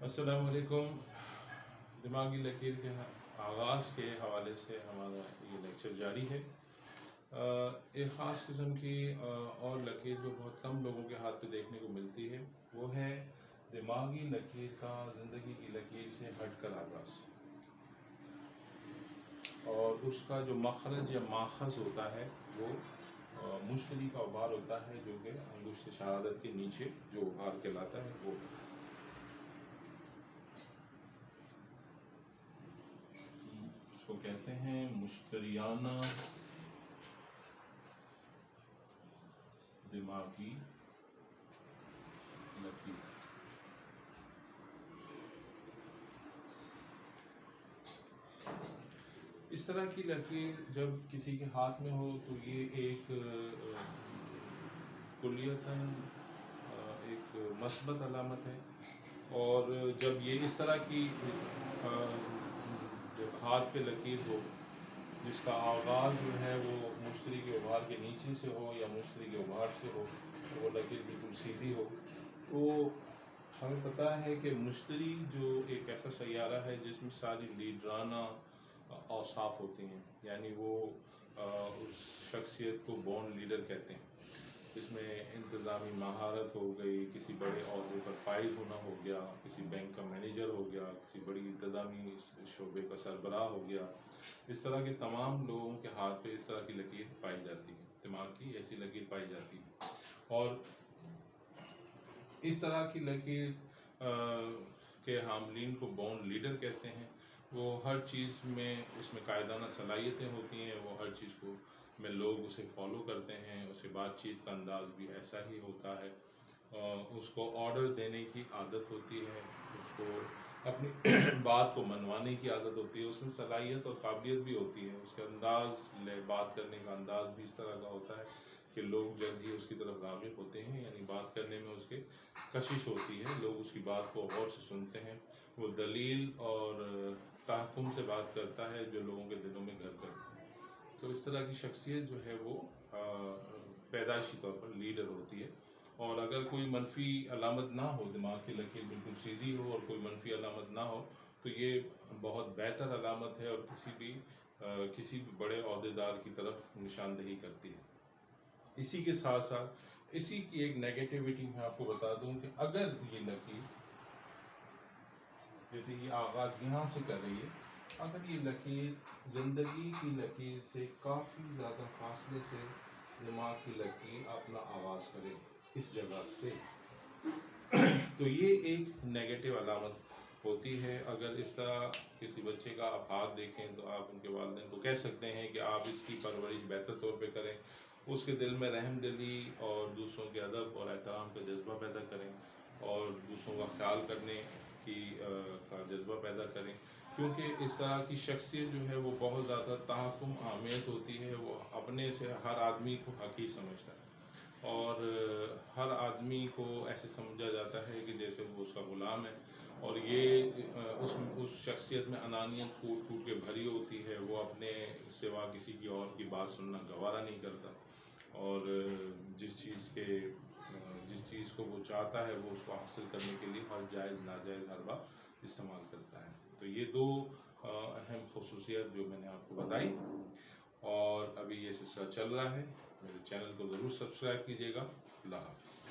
السلام علیکم۔ دماغی لکیر کے آغاز کے حوالے سے ہمارا یہ لیکچر جاری ہے۔ ایک خاص قسم کی اور لکیر جو بہت کم لوگوں کے ہاتھ پہ دیکھنے کو ملتی ہے وہ ہے دماغی لکیر کا زندگی کی لکیر سے ہٹ کر آغاز، اور اس کا جو مخرج یا ماخذ ہوتا ہے وہ مشتری کا ابھار ہوتا ہے، جو کہ انگشت شہادت کے نیچے جو ابھار کہلاتا ہے وہ اس کو کہتے ہیں مشتریانہ دماغی لکیر۔ اس طرح کی لکیر جب کسی کے ہاتھ میں ہو تو یہ ایک کلیتاً ایک مثبت علامت ہے، اور جب یہ اس طرح کی جب ہاتھ پہ لکیر ہو جس کا آغاز جو ہے وہ مشتری کے ابھار کے نیچے سے ہو یا مشتری کے ابھار سے ہو، وہ لکیر بالکل سیدھی ہو، تو ہمیں پتہ ہے کہ مشتری جو ایک ایسا سیارہ ہے جس میں ساری لیڈرانہ اوصاف ہوتی ہیں، یعنی وہ اس شخصیت کو بورن لیڈر کہتے ہیں، اس میں انتظامی مہارت ہو گئی، کسی بڑے عہدے پر فائز ہونا ہو گیا، کسی بینک کا مینیجر ہو گیا، کسی بڑی انتظامی شعبے کا سربراہ ہو گیا، اس طرح کے تمام لوگوں کے ہاتھ پہ اس طرح کی لکیر پائی جاتی ہے، دماغ کی ایسی لکیر پائی جاتی ہے۔ اور اس طرح کی لکیر کے حاملین کو بورن لیڈر کہتے ہیں۔ وہ ہر چیز میں اس میں قائدانہ صلاحیتیں ہوتی ہیں، وہ ہر چیز کو میں لوگ اسے فالو کرتے ہیں، اسے بات چیت کا انداز بھی ایسا ہی ہوتا ہے، اس کو آرڈر دینے کی عادت ہوتی ہے، اس کو اپنی بات کو منوانے کی عادت ہوتی ہے، اس میں صلاحیت اور قابلیت بھی ہوتی ہے، اس کے انداز بات کرنے کا انداز بھی اس طرح کا ہوتا ہے کہ لوگ جلد ہی اس کی طرف راغب ہوتے ہیں، یعنی بات کرنے میں اس کے کشش ہوتی ہے، لوگ اس کی بات کو غور سے سنتے ہیں، وہ دلیل اور تحکم سے بات کرتا ہے جو لوگوں کے دلوں میں گھر کرتا ہے۔ تو اس طرح کی شخصیت جو ہے وہ پیدائشی طور پر لیڈر ہوتی ہے، اور اگر کوئی منفی علامت نہ ہو، دماغ کی لکیر بالکل سیدھی ہو اور کوئی منفی علامت نہ ہو تو یہ بہت بہتر علامت ہے، اور کسی بھی بڑے عہدیدار کی طرف نشاندہی کرتی ہے۔ اسی کے ساتھ ساتھ اسی کی ایک نیگیٹیوٹی میں آپ کو بتا دوں کہ اگر یہ لکیر جیسے یہ آغاز یہاں سے کر رہی ہے، اگر یہ لکیر زندگی کی لکیر سے کافی زیادہ فاصلے سے دماغ کی لکیر اپنا آغاز کرے اس جگہ سے، تو یہ ایک نیگیٹو علامت ہوتی ہے۔ اگر اس طرح کسی بچے کا آپ ہاتھ دیکھیں تو آپ ان کے والدین کو کہہ سکتے ہیں کہ آپ اس کی پرورش بہتر طور پہ کریں، اس کے دل میں رحم دلی اور دوسروں کے ادب اور احترام کا جذبہ پیدا کریں، اور دوسروں کا خیال کرنے کا جذبہ پیدا کریں، کیونکہ اس طرح کی شخصیت جو ہے وہ بہت زیادہ تحکم آمیز ہوتی ہے، وہ اپنے سے ہر آدمی کو حقیر سمجھتا ہے، اور ہر آدمی کو ایسے سمجھا جاتا ہے کہ جیسے وہ اس کا غلام ہے، اور یہ اس شخصیت میں انانیت کوٹ کوٹ کے بھری ہوتی ہے، وہ اپنے سوا کسی کی اور کی بات سننا گوارا نہیں کرتا، اور جس چیز کو وہ چاہتا ہے وہ اس کو حاصل کرنے کے لیے ہر جائز ناجائز ہر بات استعمال کرتا ہے۔ تو یہ دو اہم خصوصیت جو میں نے آپ کو بتائی، اور ابھی یہ سلسلہ چل رہا ہے، میرے چینل کو ضرور سبسکرائب کیجیے گا۔ اللہ حافظ۔